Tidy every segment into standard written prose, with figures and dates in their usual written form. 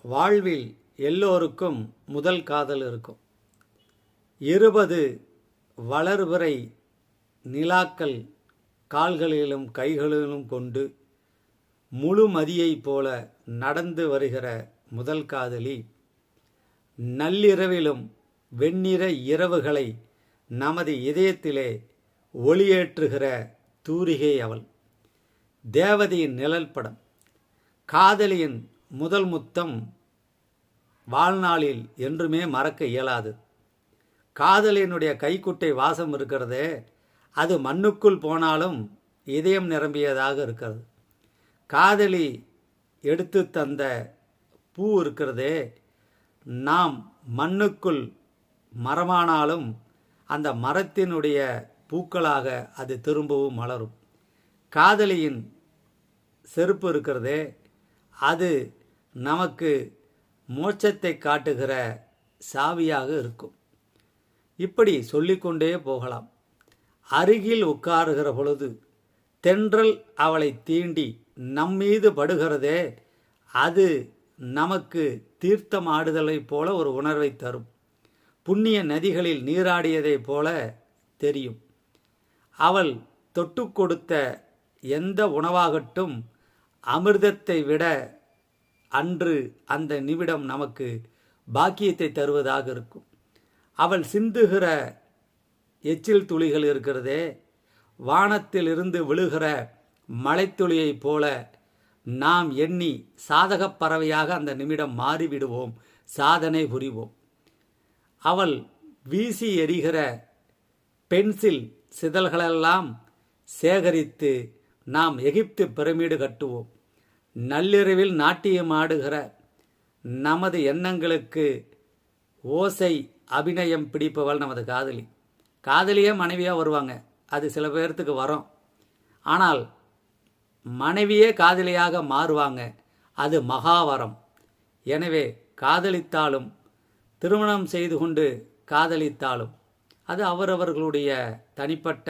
வாழ்வில் எல்லோருக்கும் முதல் காதல் இருக்கும். 20 வளர்பிறை நிலாக்கள் கால்களிலும் கைகளிலும் கொண்டு முழு மதியைப் போல நடந்து வருகிற முதல் காதலி, நள்ளிரவிலும் வெண்ணிற இரவுகளை நமது இதயத்திலே ஒளியேற்றுகிற தூரிகை அவள். தேவதையின் நிழல் படம். காதலியின் முதல் முத்தம் வாழ்நாளில் என்றுமே மறக்க இயலாது. காதலினுடைய கைக்குட்டை வாசம் இருக்கிறதே, அது மண்ணுக்குள் போனாலும் இதயம் நிரம்பியதாக இருக்கிறது. காதலி எடுத்து தந்த பூ இருக்கிறதே, நாம் மண்ணுக்குள் மரமானாலும் அந்த மரத்தினுடைய பூக்களாக அது திரும்பவும் மலரும். காதலியின் செருப்பு இருக்கிறதே, அது நமக்கு மோட்சத்தை காட்டுகிற சாவியாக இருக்கும். இப்படி சொல்லிக்கொண்டே போகலாம். அருகில் உட்காருகிற பொழுது தென்றல் அவளை தீண்டி நம்மீது படுகிறதே, அது நமக்கு தீர்த்தம் ஆடுதலைப் போல ஒரு உணர்வை தரும். புண்ணிய நதிகளில் நீராடியதைப் போல தெரியும். அவள் தொட்டு கொடுத்த எந்த உணவாகட்டும் அமிர்தத்தை விட அன்று அந்த நிமிடம் நமக்கு பாக்கியத்தை தருவதாக இருக்கும். அவள் சிந்துகிற எச்சில் துளிகள் இருக்கிறதே, வானத்திலிருந்து விழுகிற மழைத்துளியைப் போல நாம் எண்ணி சாதகப் பறவையாக அந்த நிமிடம் மாறிவிடுவோம், சாதனை புரிவோம். அவள் வீசி எறிகிற பென்சில் சிதல்களெல்லாம் சேகரித்து நாம் எகிப்து பிரமிடு கட்டுவோம். நள்ளிரவில் நாட்டியம் ஆடுகிற நமது எண்ணங்களுக்கு ஓசை அபிநயம் பிடிப்பவள் நமது காதலி. காதலியே மனைவியாக வருவாங்க, அது சில பேர்த்துக்கு வரும். ஆனால் மனைவியே காதலியாக மாறுவாங்க, அது மகாவரம். எனவே காதலித்தாலும் திருமணம் செய்து கொண்டு காதலித்தாலும் அது அவரவர்களுடைய தனிப்பட்ட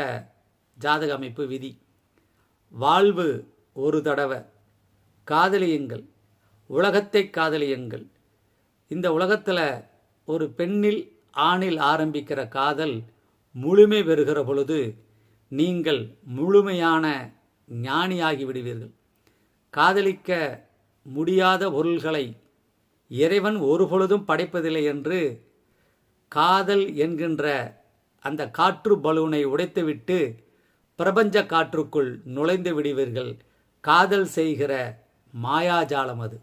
ஜாதக அமைப்பு விதி. வாழ்வு ஒரு தடவை, காதலியுங்கள், உலகத்தை காதலியுங்கள். இந்த உலகத்தில் ஒரு பெண்ணில் ஆணில் ஆரம்பிக்கிற காதல் முழுமை பெறுகிற பொழுது நீங்கள் முழுமையான ஞானியாகி விடுவீர்கள். காதலிக்க முடியாத பொருள்களை இறைவன் ஒரு பொழுதும் படைப்பதில்லை என்று காதல் என்கின்ற அந்த காற்று பலூனை உடைத்துவிட்டு பிரபஞ்ச காற்றுக்குள் நுழைந்து விடுவீர்கள். காதல் செய்கிற மாயாஜாலம் அது.